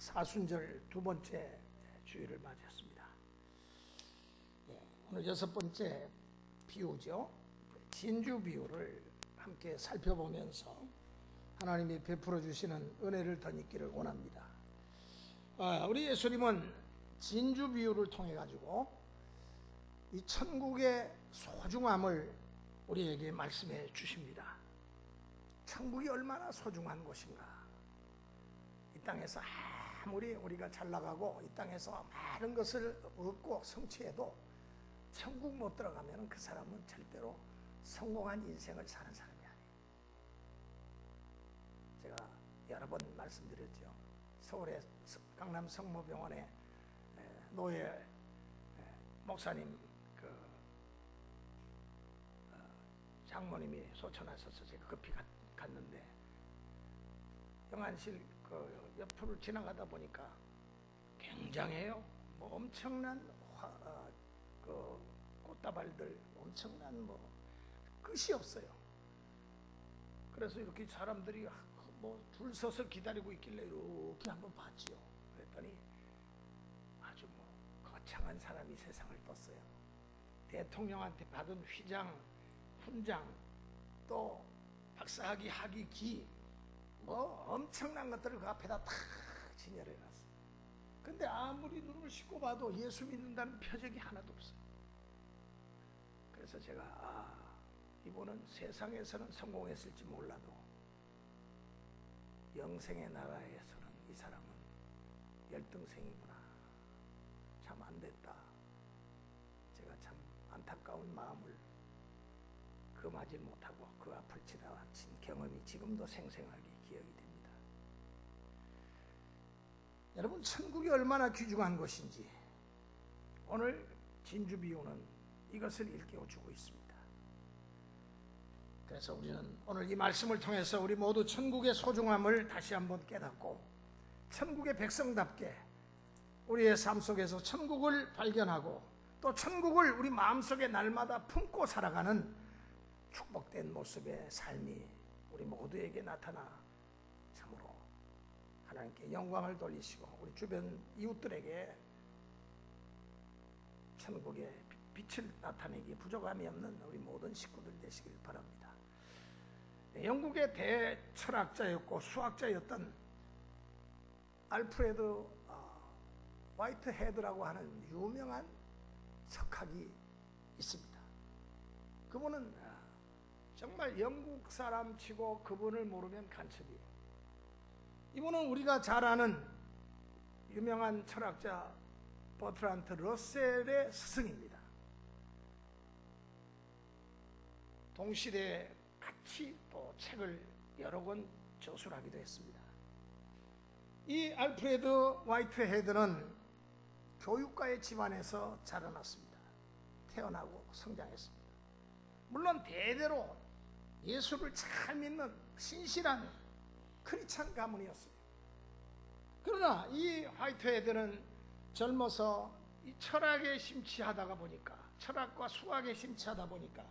사순절 두 번째 주일을 맞이했습니다. 오늘 여섯 번째 비유죠. 진주 비유를 함께 살펴보면서 하나님이 베풀어 주시는 은혜를 덧입기를 원합니다. 우리 예수님은 진주 비유를 통해 가지고 이 천국의 소중함을 우리에게 말씀해 주십니다. 천국이 얼마나 소중한 곳인가. 이 땅에서 아무리 우리가 잘 나가고 이 땅에서 많은 것을 얻고 성취해도 천국 못 들어가면 그 사람은 절대로 성공한 인생을 사는 사람이 아니에요. 제가 여러 번 말씀드렸죠. 서울의 강남 성모병원에 노예 목사님 장모님이 소천하셔서 제가 급히 갔는데 영안실 옆을 지나가다 보니까 굉장해요. 뭐 엄청난 꽃다발들, 엄청난 끝이 없어요. 그래서 이렇게 사람들이 줄 서서 기다리고 있길래 이렇게 한번 봤지요. 그랬더니 아주 거창한 사람이 세상을 떴어요. 대통령한테 받은 휘장, 훈장, 또 박사학위, 학위기, 엄청난 것들을 그 앞에다 탁 진열해놨어요. 근데 아무리 눈을 씻고 봐도 예수 믿는다는 표적이 하나도 없어요. 그래서 제가 이분은 세상에서는 성공했을지 몰라도 영생의 나라에서는 이 사람은 열등생이구나. 참 안됐다. 제가 참 안타까운 마음을 금하지 못하고 그 앞을 지나친 경험이 지금도 생생하게 기억이 됩니다. 여러분, 천국이 얼마나 귀중한 것인지 오늘 진주 비유는 이것을 일깨워주고 있습니다. 그래서 우리는 오늘 이 말씀을 통해서 우리 모두 천국의 소중함을 다시 한번 깨닫고 천국의 백성답게 우리의 삶 속에서 천국을 발견하고 또 천국을 우리 마음속에 날마다 품고 살아가는 축복된 모습의 삶이 우리 모두에게 나타나 참으로 하나님께 영광을 돌리시고 우리 주변 이웃들에게 천국의 빛을 나타내기 부족함이 없는 우리 모든 식구들 되시길 바랍니다. 영국의 대철학자였고 수학자였던 알프레드 화이트헤드라고 하는 유명한 석학이 있습니다. 그분은 정말 영국 사람 치고 그분을 모르면 간첩이에요. 이분은 우리가 잘 아는 유명한 철학자 버트란트 러셀의 스승입니다. 동시대에 같이 또 책을 여러 권 저술하기도 했습니다. 이 알프레드 화이트헤드는 교육가의 집안에서 자라났습니다. 태어나고 성장했습니다. 물론 대대로 예수를 잘 믿는 신실한 크리스찬 가문이었어요. 그러나 이 화이트헤드는 젊어서 이 철학에 심취하다가 보니까 철학과 수학에 심취하다 보니까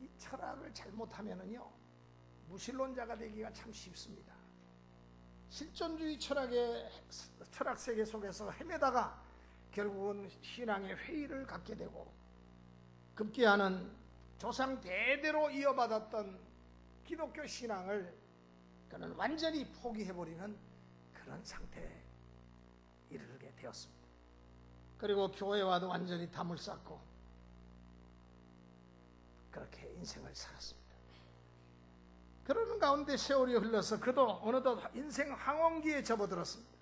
이 철학을 잘못하면은요 무신론자가 되기가 참 쉽습니다. 실존주의 철학 세계 속에서 헤매다가 결국은 신앙의 회의를 갖게 되고 급기야는 조상 대대로 이어받았던 기독교 신앙을 그는 완전히 포기해버리는 그런 상태에 이르게 되었습니다. 그리고 교회와도 완전히 담을 쌓고 그렇게 인생을 살았습니다. 그러는 가운데 세월이 흘러서 그도 어느덧 인생 황혼기에 접어들었습니다.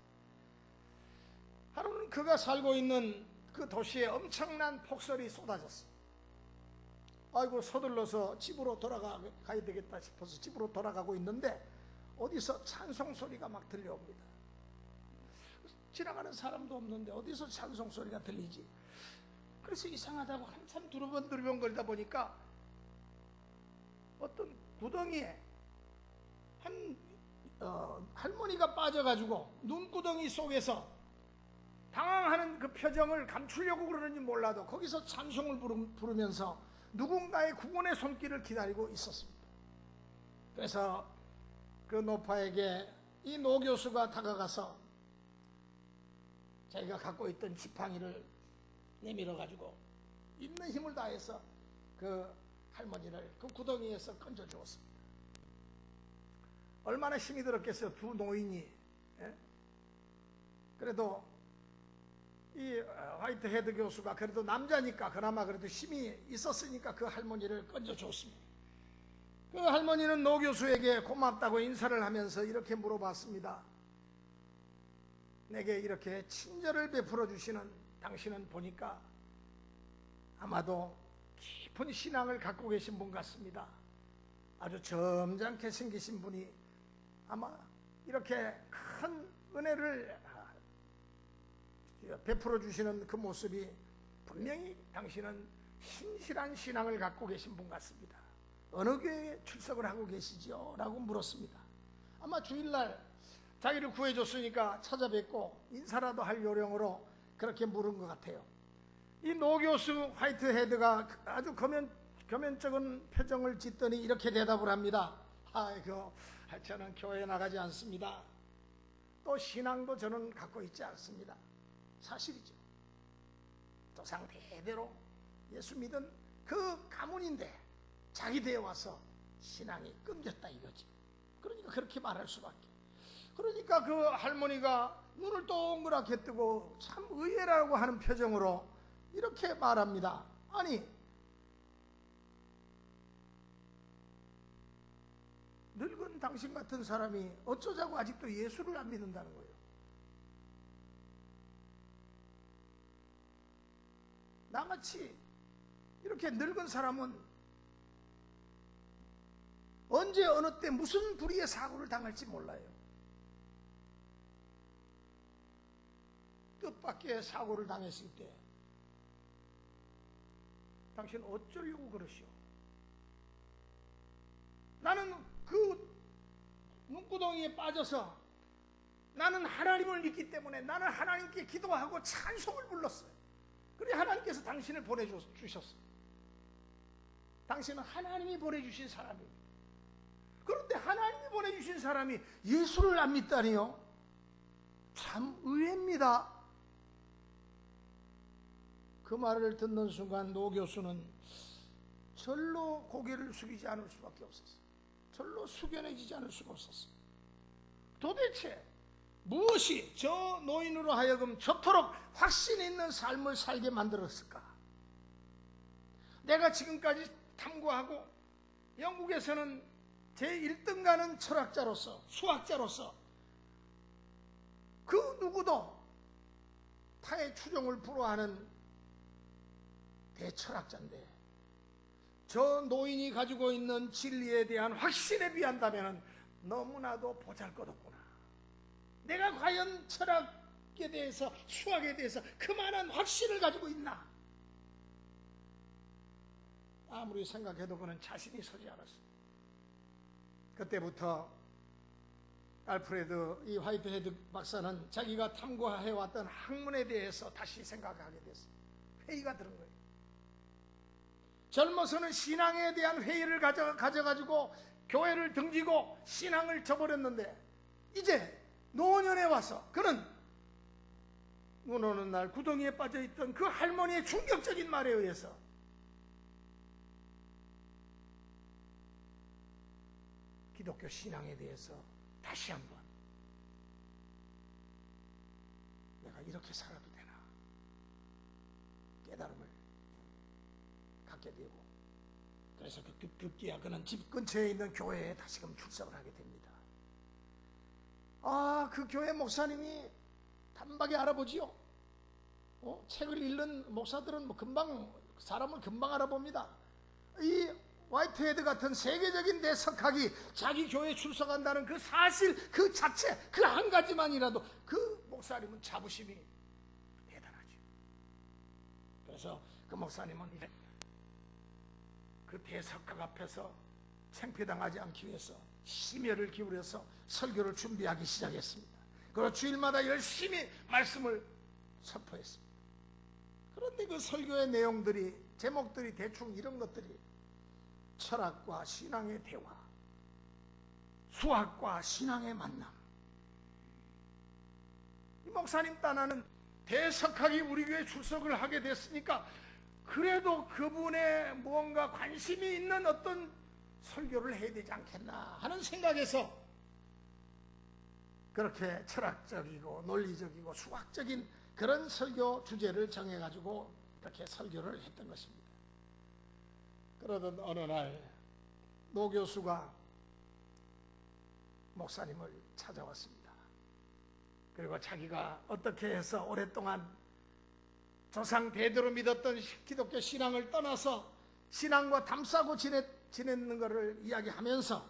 하루는 그가 살고 있는 그 도시에 엄청난 폭설이 쏟아졌습니다. 아이고 서둘러서 집으로 돌아가야 되겠다 싶어서 집으로 돌아가고 있는데 어디서 찬송 소리가 막 들려옵니다. 지나가는 사람도 없는데 어디서 찬송 소리가 들리지? 그래서 이상하다고 한참 두리번거리다 보니까 어떤 구덩이에 할머니가 빠져가지고 눈구덩이 속에서 당황하는 그 표정을 감추려고 그러는지 몰라도 거기서 찬송을 부르면서 누군가의 구원의 손길을 기다리고 있었습니다. 그래서 그 노파에게 이 노 교수가 다가가서 자기가 갖고 있던 지팡이를 내밀어 가지고 있는 힘을 다해서 그 할머니를 그 구덩이에서 건져 주었습니다. 얼마나 힘이 들었겠어요, 두 노인이. 예? 그래도 이 화이트헤드 교수가 그래도 남자니까 그나마 그래도 힘이 있었으니까 그 할머니를 건져 줬습니다. 그 할머니는 노 교수에게 고맙다고 인사를 하면서 이렇게 물어봤습니다. 내게 이렇게 친절을 베풀어 주시는 당신은 보니까 아마도 깊은 신앙을 갖고 계신 분 같습니다. 아주 점잖게 생기신 분이 아마 이렇게 큰 은혜를 베풀어 주시는 그 모습이 분명히 당신은 신실한 신앙을 갖고 계신 분 같습니다. 어느 교회에 출석을 하고 계시죠? 라고 물었습니다. 아마 주일날 자기를 구해줬으니까 찾아뵙고 인사라도 할 요령으로 그렇게 물은 것 같아요. 이 노 교수 화이트헤드가 아주 겸연쩍은 표정을 짓더니 이렇게 대답을 합니다. 아이고, 저는 교회에 나가지 않습니다. 또 신앙도 저는 갖고 있지 않습니다. 사실이죠. 조상 대대로 예수 믿은 그 가문인데 자기 대에 와서 신앙이 끊겼다 이거지. 그러니까 그렇게 말할 수밖에. 그러니까 그 할머니가 눈을 동그랗게 뜨고 참 의외라고 하는 표정으로 이렇게 말합니다. 아니, 늙은 당신 같은 사람이 어쩌자고 아직도 예수를 안 믿는다는 거예요. 나같이 이렇게 늙은 사람은 언제 어느 때 무슨 불의의 사고를 당할지 몰라요. 뜻밖의 사고를 당했을 때 당신 어쩌려고 그러시오? 나는 그 눈구덩이에 빠져서 나는 하나님을 믿기 때문에 나는 하나님께 기도하고 찬송을 불렀어요. 그래 하나님께서 당신을 보내주셨어요. 당신은 하나님이 보내주신 사람입니다. 그런데 하나님이 보내주신 사람이 예수를 안 믿다니요? 참 의외입니다. 그 말을 듣는 순간 노 교수는 절로 고개를 숙이지 않을 수밖에 없었어요. 절로 숙연해지지 않을 수가 없었어요. 도대체 무엇이 저 노인으로 하여금 저토록 확신 있는 삶을 살게 만들었을까? 내가 지금까지 탐구하고 영국에서는 제1등 가는 철학자로서 수학자로서 그 누구도 타의 추종을 불허하는 대철학자인데 저 노인이 가지고 있는 진리에 대한 확신에 비한다면 너무나도 보잘것없구나. 내가 과연 철학에 대해서 수학에 대해서 그만한 확신을 가지고 있나? 아무리 생각해도 그는 자신이 서지 않았습니다. 그때부터 알프레드 이 화이트헤드 박사는 자기가 탐구해왔던 학문에 대해서 다시 생각하게 됐어요. 회의가 들은 거예요. 젊어서는 신앙에 대한 회의를 가져가지고 교회를 등지고 신앙을 저버렸는데 이제 노년에 와서 그는 눈 오는 날 구덩이에 빠져있던 그 할머니의 충격적인 말에 의해서 기독교 신앙에 대해서 다시 한번 내가 이렇게 살아도 되나 깨달음을 갖게 되고 그래서 급기야 그는 집 근처에 있는 교회에 다시금 출석을 하게 됩니다. 그 교회 목사님이 단박에 알아보지요. 책을 읽는 목사들은 금방 사람을 금방 알아봅니다. 이 화이트헤드 같은 세계적인 대석학이 자기 교회에 출석한다는 그 사실 그 자체 그 한 가지만이라도 그 목사님은 자부심이 대단하죠. 그래서 그 목사님은 그 대석학 앞에서 창피당하지 않기 위해서 심혈을 기울여서 설교를 준비하기 시작했습니다. 그리고 주일마다 열심히 말씀을 선포했습니다. 그런데 그 설교의 내용들이 제목들이 대충 이런 것들이 철학과 신앙의 대화, 수학과 신앙의 만남, 목사님 딴하는 대석학이 우리 교회 출석을 하게 됐으니까 그래도 그분의 무언가 관심이 있는 어떤 설교를 해야 되지 않겠나 하는 생각에서 그렇게 철학적이고 논리적이고 수학적인 그런 설교 주제를 정해가지고 이렇게 설교를 했던 것입니다. 그러던 어느 날 노 교수가 목사님을 찾아왔습니다. 그리고 자기가 어떻게 해서 오랫동안 조상 대대로 믿었던 기독교 신앙을 떠나서 신앙과 담싸고 지냈는 것을 이야기하면서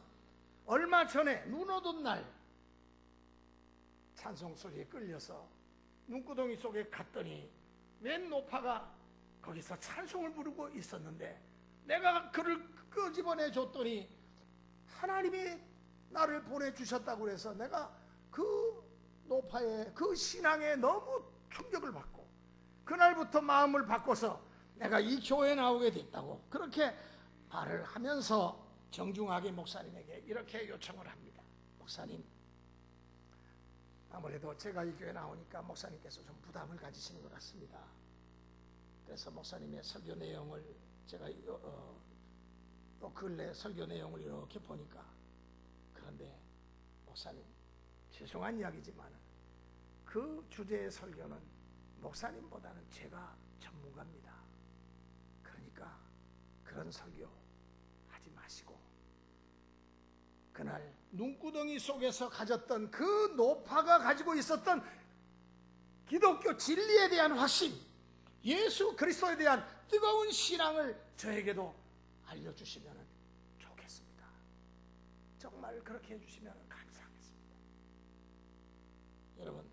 얼마 전에 눈 오던 날 찬송 소리에 끌려서 눈구덩이 속에 갔더니 웬 노파가 거기서 찬송을 부르고 있었는데 내가 그를 끄집어내 줬더니 하나님이 나를 보내주셨다고 해서 내가 그 노파의 그 신앙에 너무 충격을 받고 그날부터 마음을 바꿔서 내가 이 교회에 나오게 됐다고 그렇게 말을 하면서 정중하게 목사님에게 이렇게 요청을 합니다. 목사님, 아무래도 제가 이 교회에 나오니까 목사님께서 좀 부담을 가지시는 것 같습니다. 그래서 목사님의 설교 내용을 제가 또 근래 설교 내용을 이렇게 보니까 그런데 목사님, 죄송한 이야기지만 그 주제의 설교는 목사님보다는 제가 전문가입니다. 그러니까 그런 설교 하지 마시고 그날 눈구덩이 속에서 가졌던 그 노파가 가지고 있었던 기독교 진리에 대한 확신, 예수 그리스도에 대한 뜨거운 신앙을 저에게도 알려주시면 좋겠습니다. 정말 그렇게 해주시면 감사하겠습니다. 여러분,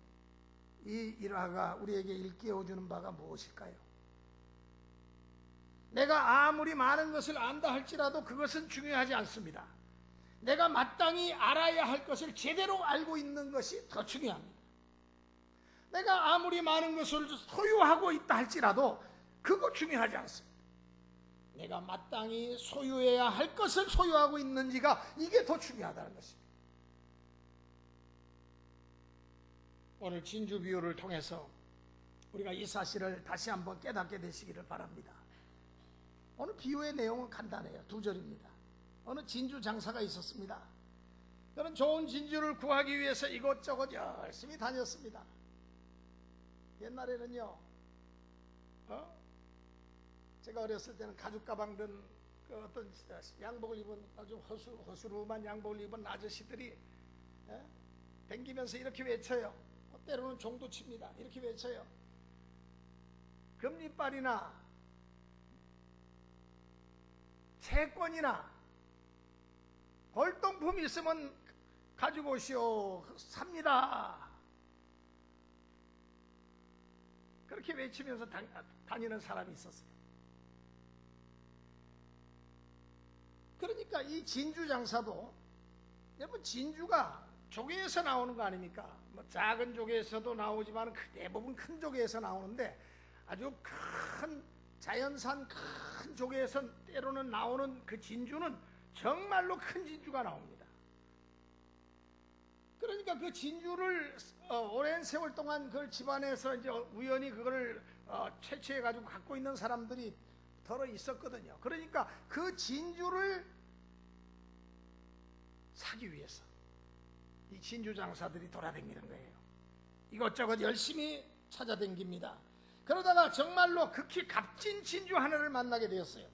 이 일화가 우리에게 일깨워주는 바가 무엇일까요? 내가 아무리 많은 것을 안다 할지라도 그것은 중요하지 않습니다. 내가 마땅히 알아야 할 것을 제대로 알고 있는 것이 더 중요합니다. 내가 아무리 많은 것을 소유하고 있다 할지라도 그거 중요하지 않습니다. 내가 마땅히 소유해야 할 것을 소유하고 있는지가 이게 더 중요하다는 것입니다. 오늘 진주 비유를 통해서 우리가 이 사실을 다시 한번 깨닫게 되시기를 바랍니다. 오늘 비유의 내용은 간단해요. 2절입니다. 어느 진주 장사가 있었습니다. 그는 좋은 진주를 구하기 위해서 이곳저곳 열심히 다녔습니다. 옛날에는요, 제가 어렸을 때는 가죽 가방 든 그 어떤 양복을 입은 아주 허술한 양복을 입은 아저씨들이 댕기면서 이렇게 외쳐요. 때로는 종도 칩니다. 이렇게 외쳐요. 금리빨이나 채권이나 골동품 있으면 가지고 오시오. 삽니다. 그렇게 외치면서 다니는 사람이 있었어요. 그러니까 이 진주 장사도 여러분 진주가 조개에서 나오는 거 아닙니까? 뭐 작은 조개에서도 나오지만 대부분 큰 조개에서 나오는데 아주 큰 자연산 큰 조개에서 때로는 나오는 그 진주는 정말로 큰 진주가 나옵니다. 그러니까 그 진주를 오랜 세월 동안 그걸 집안에서 이제 우연히 그걸 채취해 가지고 갖고 있는 사람들이 더러 있었거든요. 그러니까 그 진주를 사기 위해서 이 진주 장사들이 돌아다니는 거예요. 이것저것 열심히 찾아다닙니다. 그러다가 정말로 극히 값진 진주 하나를 만나게 되었어요.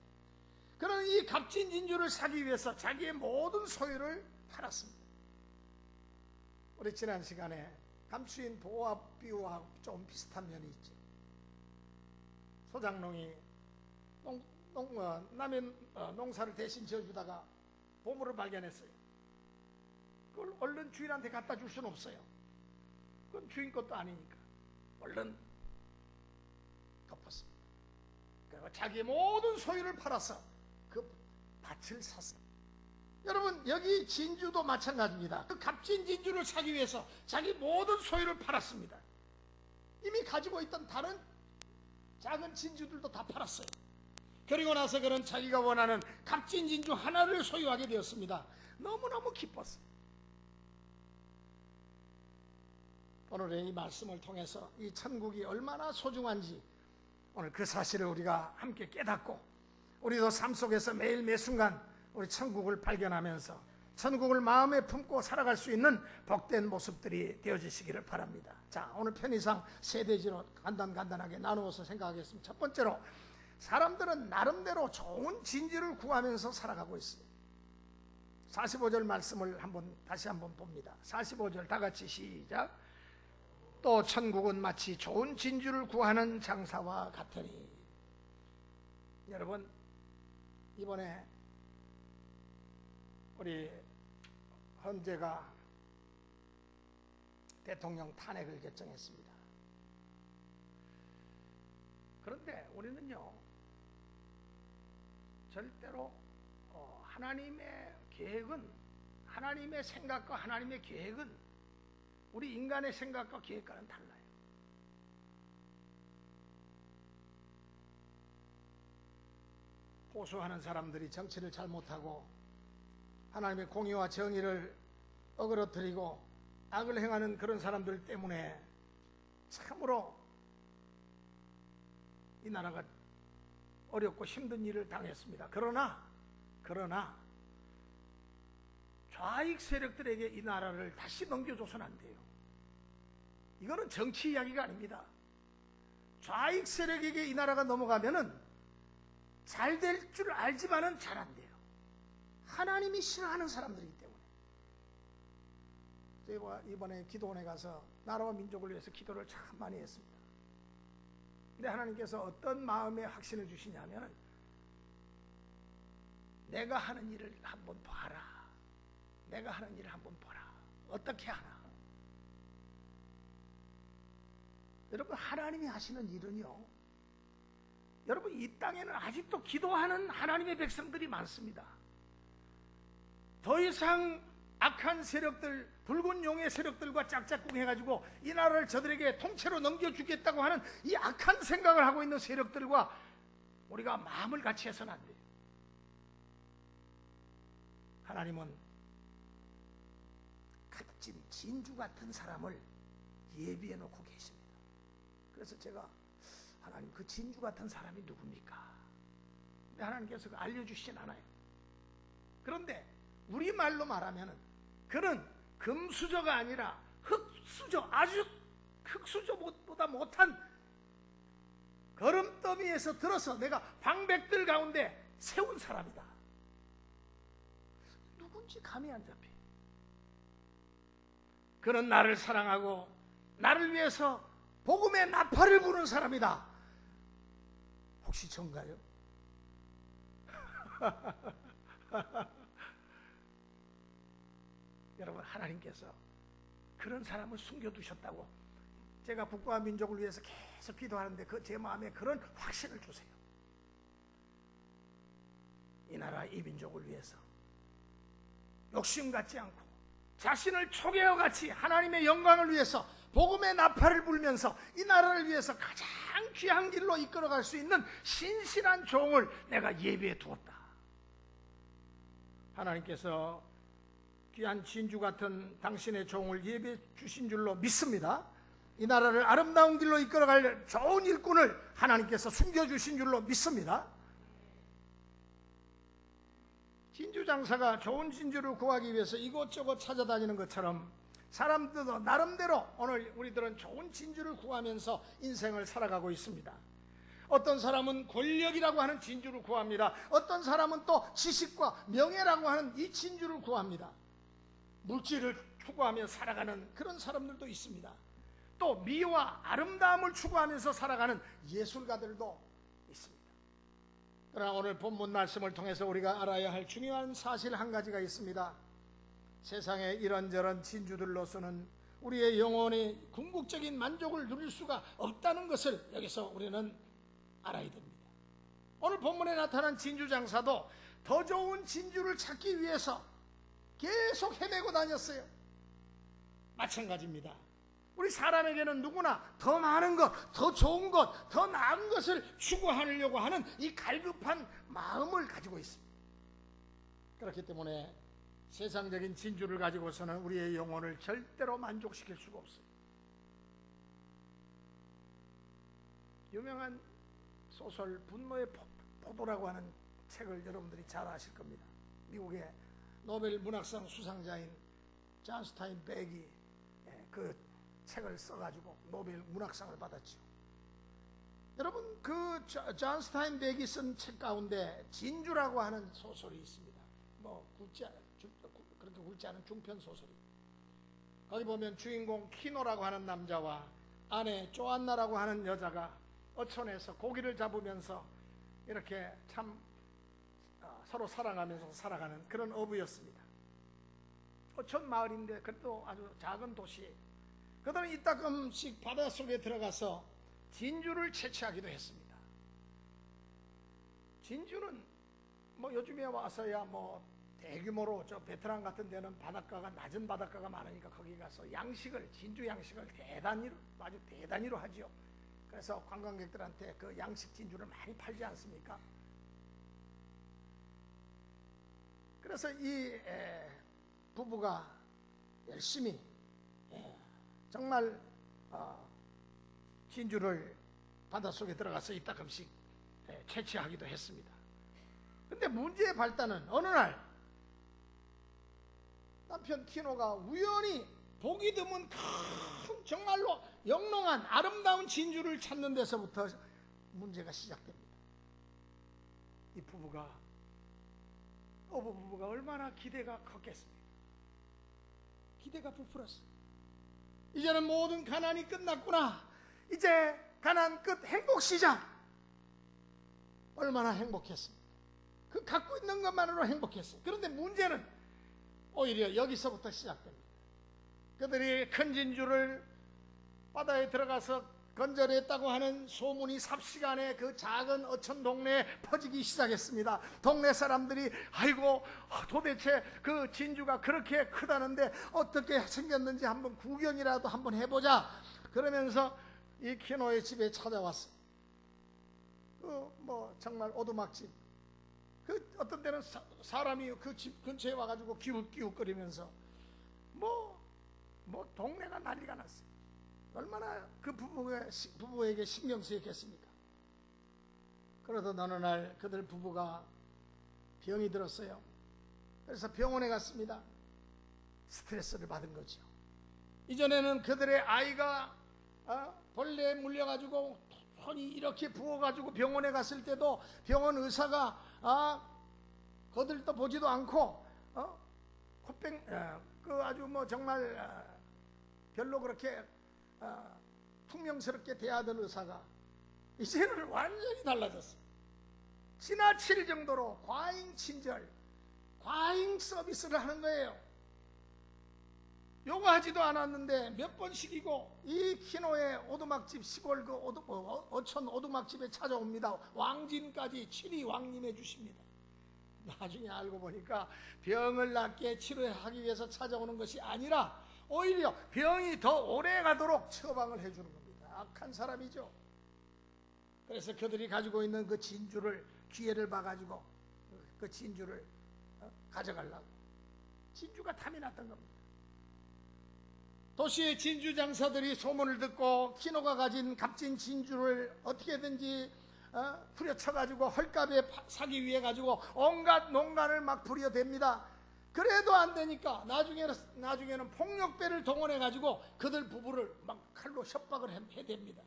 그런 이 값진 진주를 사기 위해서 자기의 모든 소유를 팔았습니다. 우리 지난 시간에 감추인 보호합 비유와 좀 비슷한 면이 있죠. 소장농이 남의 농사를 대신 지어주다가 보물을 발견했어요. 그걸 얼른 주인한테 갖다 줄 수는 없어요. 그건 주인 것도 아니니까 얼른 덮었습니다. 그리고 자기의 모든 소유를 팔아서 그 밭을 샀습니다. 여러분, 여기 진주도 마찬가지입니다. 그 값진 진주를 사기 위해서 자기 모든 소유를 팔았습니다. 이미 가지고 있던 다른 작은 진주들도 다 팔았어요. 그리고 나서 그는 자기가 원하는 값진 진주 하나를 소유하게 되었습니다. 너무너무 기뻤어요. 오늘의 이 말씀을 통해서 이 천국이 얼마나 소중한지 오늘 그 사실을 우리가 함께 깨닫고 우리도 삶 속에서 매일 매순간 우리 천국을 발견하면서 천국을 마음에 품고 살아갈 수 있는 복된 모습들이 되어지시기를 바랍니다. 자, 오늘 편의상 세 대지로 간단하게 나누어서 생각하겠습니다. 첫 번째로, 사람들은 나름대로 좋은 진주를 구하면서 살아가고 있습니다. 45절 말씀을 다시 한번 봅니다. 45절 다 같이 시작. 또 천국은 마치 좋은 진주를 구하는 장사와 같으니. 여러분, 이번에 우리 헌재가 대통령 탄핵을 결정했습니다. 그런데 우리는요, 절대로 하나님의 계획은, 하나님의 생각과 하나님의 계획은 우리 인간의 생각과 계획과는 달라요. 보수하는 사람들이 정치를 잘못하고 하나님의 공의와 정의를 어그러뜨리고 악을 행하는 그런 사람들 때문에 참으로 이 나라가 어렵고 힘든 일을 당했습니다. 그러나 좌익 세력들에게 이 나라를 다시 넘겨줘서는 안 돼요. 이거는 정치 이야기가 아닙니다. 좌익 세력에게 이 나라가 넘어가면은 잘 될 줄 알지만은 잘 안 돼요. 하나님이 싫어하는 사람들이기 때문에. 제가 이번에 기도원에 가서 나라와 민족을 위해서 기도를 참 많이 했습니다. 근데 하나님께서 어떤 마음의 확신을 주시냐면, 내가 하는 일을 한번 봐라. 내가 하는 일을 한번 봐라. 어떻게 하나? 여러분, 하나님이 하시는 일은요, 여러분, 이 땅에는 아직도 기도하는 하나님의 백성들이 많습니다. 더 이상 악한 세력들, 붉은 용의 세력들과 짝짝꿍 해가지고 이 나라를 저들에게 통째로 넘겨주겠다고 하는 이 악한 생각을 하고 있는 세력들과 우리가 마음을 같이 해서는 안 돼요. 하나님은 값진 진주 같은 사람을 예비해 놓고 계십니다. 그래서 제가, 하나님, 그 진주 같은 사람이 누굽니까? 근데 하나님께서 알려주시진 않아요. 그런데 우리말로 말하면 그는 금수저가 아니라 흙수저, 아주 흙수저보다 못한 거름더미에서 들어서 내가 방백들 가운데 세운 사람이다. 누군지 감이 안 잡혀. 그는 나를 사랑하고 나를 위해서 복음의 나팔을 부는 사람이다. 혹시 전가요? 여러분, 하나님께서 그런 사람을 숨겨두셨다고 제가 국가와 민족을 위해서 계속 기도하는데 제 마음에 그런 확신을 주세요. 이 나라, 이 민족을 위해서 욕심 갖지 않고 자신을 초계와 같이 하나님의 영광을 위해서 복음의 나팔을 불면서 이 나라를 위해서 가장 귀한 길로 이끌어갈 수 있는 신실한 종을 내가 예비해 두었다. 하나님께서 귀한 진주 같은 당신의 종을 예비해 주신 줄로 믿습니다. 이 나라를 아름다운 길로 이끌어갈 좋은 일꾼을 하나님께서 숨겨주신 줄로 믿습니다. 진주 장사가 좋은 진주를 구하기 위해서 이곳저곳 찾아다니는 것처럼 사람들도 나름대로 오늘 우리들은 좋은 진주를 구하면서 인생을 살아가고 있습니다. 어떤 사람은 권력이라고 하는 진주를 구합니다. 어떤 사람은 또 지식과 명예라고 하는 이 진주를 구합니다. 물질을 추구하며 살아가는 그런 사람들도 있습니다. 또 미와 아름다움을 추구하면서 살아가는 예술가들도 있습니다. 그러나 오늘 본문 말씀을 통해서 우리가 알아야 할 중요한 사실 한 가지가 있습니다. 세상에 이런저런 진주들로서는 우리의 영혼의 궁극적인 만족을 누릴 수가 없다는 것을 여기서 우리는 알아야 됩니다. 오늘 본문에 나타난 진주 장사도 더 좋은 진주를 찾기 위해서 계속 헤매고 다녔어요. 마찬가지입니다. 우리 사람에게는 누구나 더 많은 것, 더 좋은 것, 더 나은 것을 추구하려고 하는 이 갈급한 마음을 가지고 있습니다. 그렇기 때문에 세상적인 진주를 가지고서는 우리의 영혼을 절대로 만족시킬 수가 없어요. 유명한 소설 분노의 포도라고 하는 책을 여러분들이 잘 아실 겁니다. 미국의 노벨 문학상 수상자인 존 스타인백이 그 책을 써가지고 노벨 문학상을 받았죠. 여러분, 그 존 스타인백이 쓴 책 가운데 진주라고 하는 소설이 있습니다. 그렇게 굵지 않은 중편 소설이. 거기 보면 주인공 키노라고 하는 남자와 아내 조안나라고 하는 여자가 어촌에서 고기를 잡으면서 이렇게 참 서로 사랑하면서 살아가는 그런 어부였습니다. 어촌 마을인데 그래도 아주 작은 도시. 그들은 이따금씩 바닷속에 들어가서 진주를 채취하기도 했습니다. 진주는 요즘에 와서야 대규모로 저 베트남 같은 데는 바닷가가 낮은 바닷가가 많으니까 거기 가서 양식을, 진주 양식을 아주 대단위로 하지요. 그래서 관광객들한테 그 양식 진주를 많이 팔지 않습니까? 그래서 이 부부가 열심히 정말 진주를 바닷속에 들어가서 이따금씩 채취하기도 했습니다. 근데 문제의 발단은 어느 날 남편 키노가 우연히 보기 드문 큰 정말로 영롱한 아름다운 진주를 찾는 데서부터 문제가 시작됩니다. 이 어부 부부가 얼마나 기대가 컸겠습니까? 기대가 부풀었어. 이제는 모든 가난이 끝났구나. 이제 가난 끝, 행복 시작. 얼마나 행복했습니까? 그 갖고 있는 것만으로 행복했어요. 그런데 문제는 오히려 여기서부터 시작됩니다. 그들이 큰 진주를 바다에 들어가서 건져냈다고 하는 소문이 삽시간에 그 작은 어촌 동네에 퍼지기 시작했습니다. 동네 사람들이 아이고 도대체 그 진주가 그렇게 크다는데 어떻게 생겼는지 한번 구경이라도 한번 해보자. 그러면서 이 키노의 집에 찾아왔어요. 정말 오두막집. 어떤 때는 사람이 그 집 근처에 와가지고 기웃기웃거리면서 동네가 난리가 났어요. 얼마나 그 부부에게 신경 쓰였겠습니까? 그러던 어느 날 그들 부부가 병이 들었어요. 그래서 병원에 갔습니다. 스트레스를 받은 거죠. 이전에는 그들의 아이가 벌레에 물려가지고 손이 이렇게 부어가지고 병원에 갔을 때도 병원 의사가 거들떠 보지도 않고 아주 정말 별로 그렇게 퉁명스럽게 대하던 의사가 이제는 완전히 달라졌어요. 지나칠 정도로 과잉 친절, 과잉 서비스를 하는 거예요. 요구하지도 않았는데 몇 번씩이고 이 키노의 오두막집 시골 어촌 오두막집에 찾아옵니다. 왕진까지 친히 왕림해 주십니다. 나중에 알고 보니까 병을 낫게 치료하기 위해서 찾아오는 것이 아니라 오히려 병이 더 오래 가도록 처방을 해주는 겁니다. 악한 사람이죠. 그래서 그들이 가지고 있는 그 진주를 기회를 봐가지고 그 진주를 가져가려고 진주가 탐이 났던 겁니다. 도시의 진주 장사들이 소문을 듣고 키노가 가진 값진 진주를 어떻게든지 후려쳐가지고 헐값에 사기 위해 가지고 온갖 농간을 막 부려댑니다. 그래도 안 되니까 나중에는 폭력배를 동원해 가지고 그들 부부를 막 칼로 협박을 해댑니다.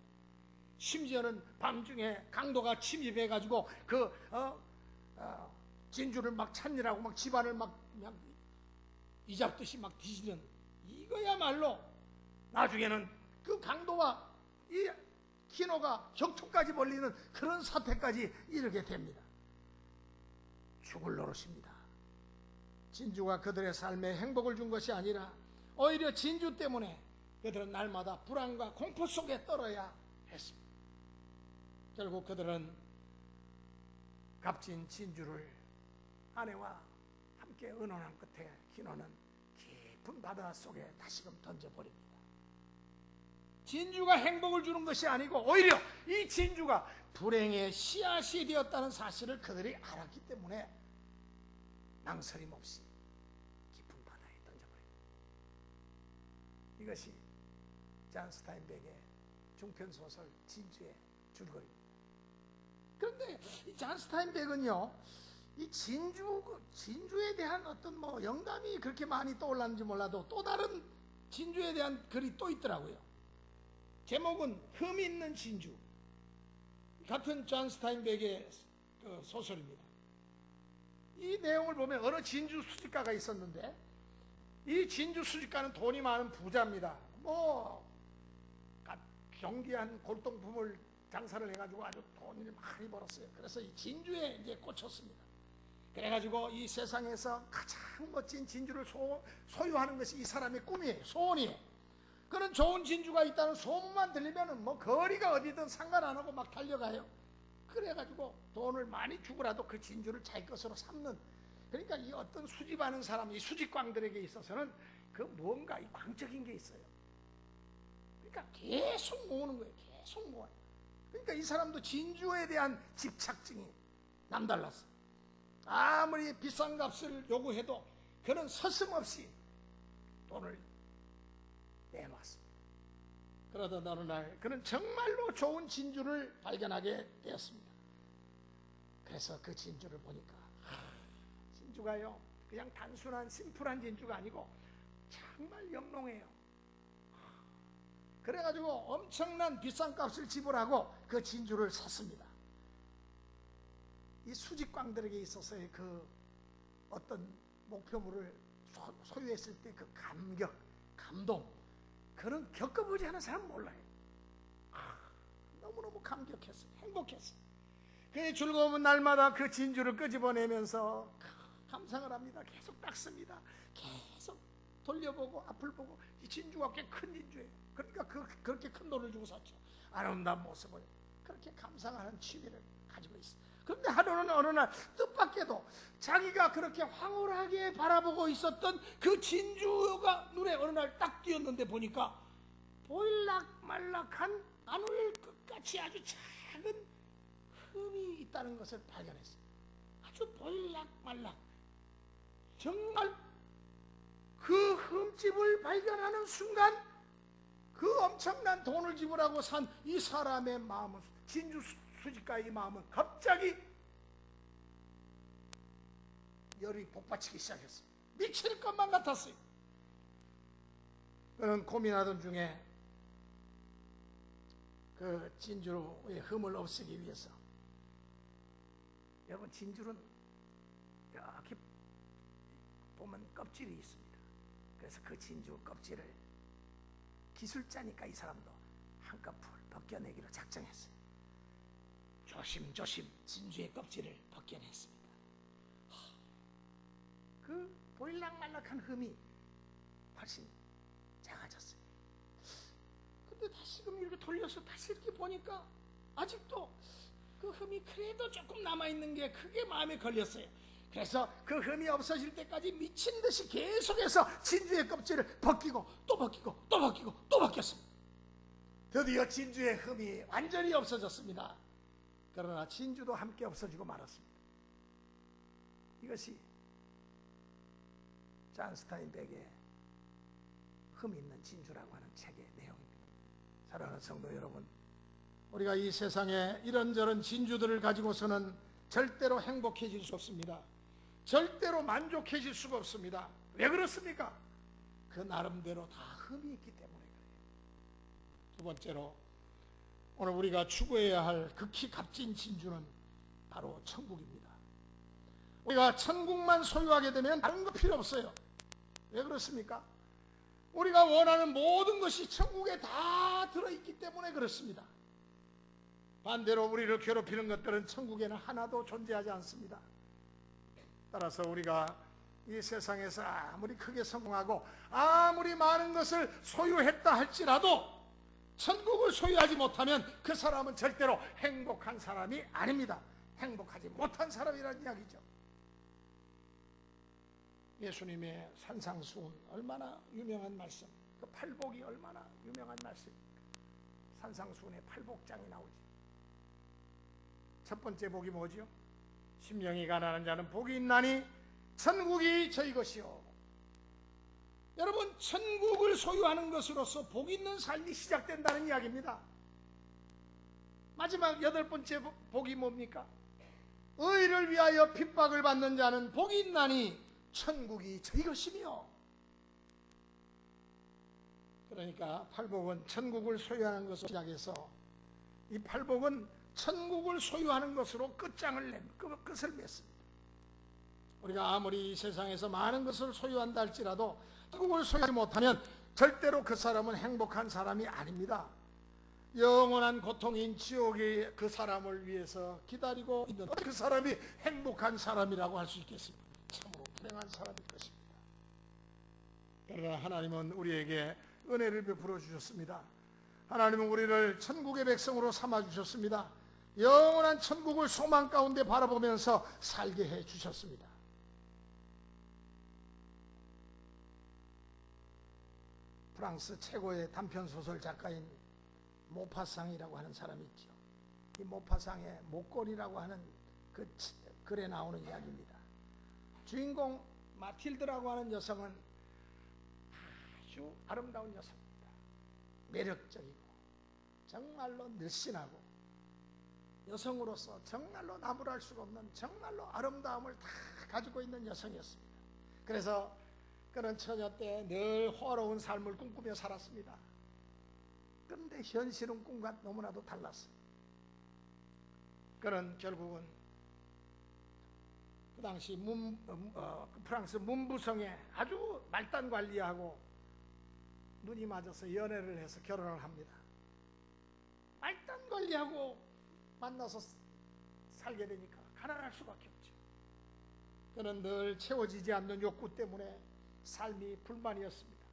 심지어는 밤중에 강도가 침입해 가지고 진주를 막 찾느라고 막 집안을 막 이잡듯이 막 뒤지는, 이거야말로 나중에는 그 강도와 이 키노가 격투까지 벌리는 그런 사태까지 이르게 됩니다. 죽을 노릇입니다. 진주가 그들의 삶에 행복을 준 것이 아니라 오히려 진주 때문에 그들은 날마다 불안과 공포 속에 떨어야 했습니다. 결국 그들은 값진 진주를 아내와 함께 의논한 끝에 키노는 깊은 바다 속에 다시금 던져버립니다. 진주가 행복을 주는 것이 아니고 오히려 이 진주가 불행의 씨앗이 되었다는 사실을 그들이 알았기 때문에 망설임 없이 깊은 바다에 던져버립니다. 이것이 존 스타인백의 중편소설 진주의 줄거리입니다. 그런데 이 잔 스타인백은요, 이 진주에 대한 어떤 뭐 영감이 그렇게 많이 떠올랐는지 몰라도 또 다른 진주에 대한 글이 또 있더라고요. 제목은 흠 있는 진주. 같은 잔 스타인백의 소설입니다. 이 내용을 보면 어느 진주 수집가가 있었는데, 이 진주 수집가는 돈이 많은 부자입니다. 뭐 경기한 골동품을 장사를 해가지고 아주 돈을 많이 벌었어요. 그래서 이 진주에 이제 꽂혔습니다. 그래가지고 이 세상에서 가장 멋진 진주를 소유하는 것이 이 사람의 꿈이에요. 소원이에요. 그런 좋은 진주가 있다는 소문만 들리면은 뭐 거리가 어디든 상관 안 하고 막 달려가요. 그래가지고 돈을 많이 주고라도 그 진주를 자기 것으로 삼는, 그러니까 이 어떤 수집하는 사람, 이 수집광들에게 있어서는 그 뭔가 이 광적인 게 있어요. 그러니까 계속 모으는 거예요. 계속 모아요. 그러니까 이 사람도 진주에 대한 집착증이 남달랐어요. 아무리 비싼 값을 요구해도 그는 서슴없이 돈을 내놓았습니다. 그러던 어느 날 그는 정말로 좋은 진주를 발견하게 되었습니다. 그래서 그 진주를 보니까 진주가요, 그냥 단순한 심플한 진주가 아니고 정말 영롱해요. 그래가지고 엄청난 비싼 값을 지불하고 그 진주를 샀습니다. 이 수집광들에게 있어서의 그 어떤 목표물을 소유했을 때 그 감격, 감동, 그런 겪어보지 않은 사람은 몰라요. 너무너무 감격했어요. 행복했어요. 그 즐거운 날마다 그 진주를 끄집어내면서 감상을 합니다. 계속 닦습니다. 계속 돌려보고 앞을 보고. 이 진주가 꽤 큰 진주예요. 그러니까 그렇게 큰 돈을 주고 샀죠. 아름다운 모습을 그렇게 감상하는 취미를 가지고 있어요. 그런데 하루는 어느 날 뜻밖에도 자기가 그렇게 황홀하게 바라보고 있었던 그 진주가 눈에 어느 날 딱 띄었는데 보니까 보일락말락한 안울 끝같이 아주 작은 흠이 있다는 것을 발견했어요. 아주 보일락말락. 정말 그 흠집을 발견하는 순간 그 엄청난 돈을 지불하고 산 이 사람의 마음은, 진주 수집가의 마음은 갑자기 열이 복받치기 시작했어요. 미칠 것만 같았어요. 그는 고민하던 중에 그 진주의 흠을 없애기 위해서, 여러분 진주는 이렇게 보면 껍질이 있습니다. 그래서 그 진주 껍질을 기술자니까 이 사람도 한꺼풀 벗겨내기로 작정했어요. 조심조심 진주의 껍질을 벗겨냈습니다. 그 보일락말락한 흠이 훨씬 작아졌어요. 근데 다시금 이렇게 돌려서 다시 이렇게 보니까 아직도 그 흠이 그래도 조금 남아있는 게 크게 마음에 걸렸어요. 그래서 그 흠이 없어질 때까지 미친 듯이 계속해서 진주의 껍질을 벗기고 또 벗기고 또 벗기고 또 벗겼습니다. 드디어 진주의 흠이 완전히 없어졌습니다. 그러나 진주도 함께 없어지고 말았습니다. 이것이 잔 스타인백의 흠 있는 진주라고 하는 책의 내용입니다. 사랑하는 성도 여러분, 우리가 이 세상에 이런저런 진주들을 가지고서는 절대로 행복해질 수 없습니다. 절대로 만족해질 수가 없습니다. 왜 그렇습니까? 그 나름대로 다 흠이 있기 때문에 그래요. 두 번째로, 오늘 우리가 추구해야 할 극히 값진 진주는 바로 천국입니다. 우리가 천국만 소유하게 되면 다른 거 필요 없어요. 왜 그렇습니까? 우리가 원하는 모든 것이 천국에 다 들어있기 때문에 그렇습니다. 반대로 우리를 괴롭히는 것들은 천국에는 하나도 존재하지 않습니다. 따라서 우리가 이 세상에서 아무리 크게 성공하고 아무리 많은 것을 소유했다 할지라도 천국을 소유하지 못하면 그 사람은 절대로 행복한 사람이 아닙니다. 행복하지 못한 사람이라는 이야기죠. 예수님의 산상수훈, 얼마나 유명한 말씀, 그 팔복이 얼마나 유명한 말씀입니까? 산상수훈에 팔복장이 나오지. 첫 번째 복이 뭐죠? 심령이 가난한 자는 복이 있나니 천국이 저희 것이요. 여러분, 천국을 소유하는 것으로서 복 있는 삶이 시작된다는 이야기입니다. 마지막 8번째 복이 뭡니까? 의를 위하여 핍박을 받는 자는 복이 있나니 천국이 저희 것이며. 그러니까 팔복은 천국을 소유하는 것으로 시작해서 이 팔복은 천국을 소유하는 것으로 끝을 맺습니다. 우리가 아무리 이 세상에서 많은 것을 소유한다 할지라도 천국을 소유하지 못하면 절대로 그 사람은 행복한 사람이 아닙니다. 영원한 고통인 지옥이 그 사람을 위해서 기다리고 있는, 그 사람이 행복한 사람이라고 할 수 있겠습니다. 참으로 불행한 사람일 것입니다. 그러나 하나님은 우리에게 은혜를 베풀어 주셨습니다. 하나님은 우리를 천국의 백성으로 삼아 주셨습니다. 영원한 천국을 소망 가운데 바라보면서 살게 해 주셨습니다. 프랑스 최고의 단편소설 작가인 모파상이라고 하는 사람이 있죠. 이 모파상의 목걸이라고 하는 그 글에 나오는 이야기입니다. 주인공 마틸드라고 하는 여성은 아주 아름다운 여성입니다. 매력적이고 정말로 늘씬하고 여성으로서 정말로 나무랄 수가 없는 정말로 아름다움을 다 가지고 있는 여성이었습니다. 그래서 그는 처녀 때 늘 호화로운 삶을 꿈꾸며 살았습니다. 그런데 현실은 꿈과 너무나도 달랐어요. 그는 결국은 그 당시 프랑스 문부성에 아주 말단 관리하고 눈이 맞아서 연애를 해서 결혼을 합니다. 말단 관리하고 만나서 살게 되니까 가난할 수밖에 없죠. 그는 늘 채워지지 않는 욕구 때문에 삶이 불만이었습니다.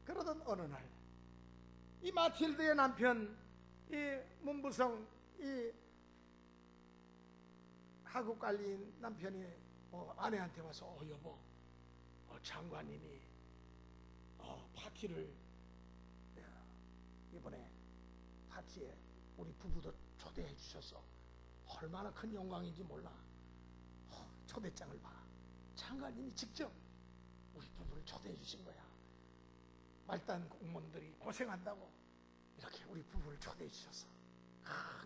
그러던 어느 날 이 마틸드의 남편, 이 문부성, 이 하급 관리인 남편이 아내한테 와서 여보, 장관님이 파티를 이번에 파티에 우리 부부도 초대해 주셔서 얼마나 큰 영광인지 몰라. 초대장을 봐. 장관님이 직접 우리 부부를 초대해 주신 거야. 말단 공무원들이 고생한다고 이렇게 우리 부부를 초대해 주셔서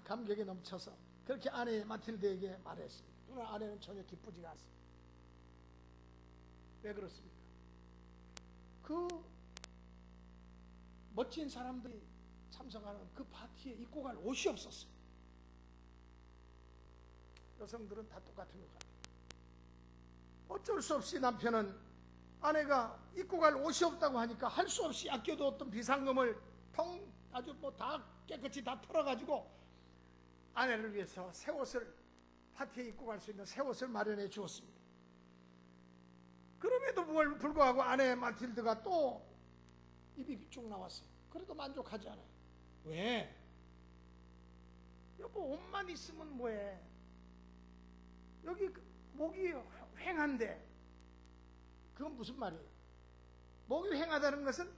감격에 넘쳐서 그렇게 아내 마틸드에게 말했습니다. 그러나 아내는 전혀 기쁘지가 않습니다. 왜 그렇습니까? 그 멋진 사람들이 참석하는 그 파티에 입고 갈 옷이 없었어요. 여성들은 다 똑같은 것 같아요. 어쩔 수 없이 남편은 아내가 입고 갈 옷이 없다고 하니까 할 수 없이 아껴두었던 비상금을 아주 다 깨끗이 다 털어가지고 아내를 위해서 새 옷을, 파티에 입고 갈 수 있는 새 옷을 마련해 주었습니다. 그럼에도 불구하고 아내 마틸드가 또 입이 쭉 나왔어요. 그래도 만족하지 않아요. 왜? 여보, 옷만 있으면 뭐해? 여기 목이 휑한데. 그건 무슨 말이에요? 목이 휑하다는 것은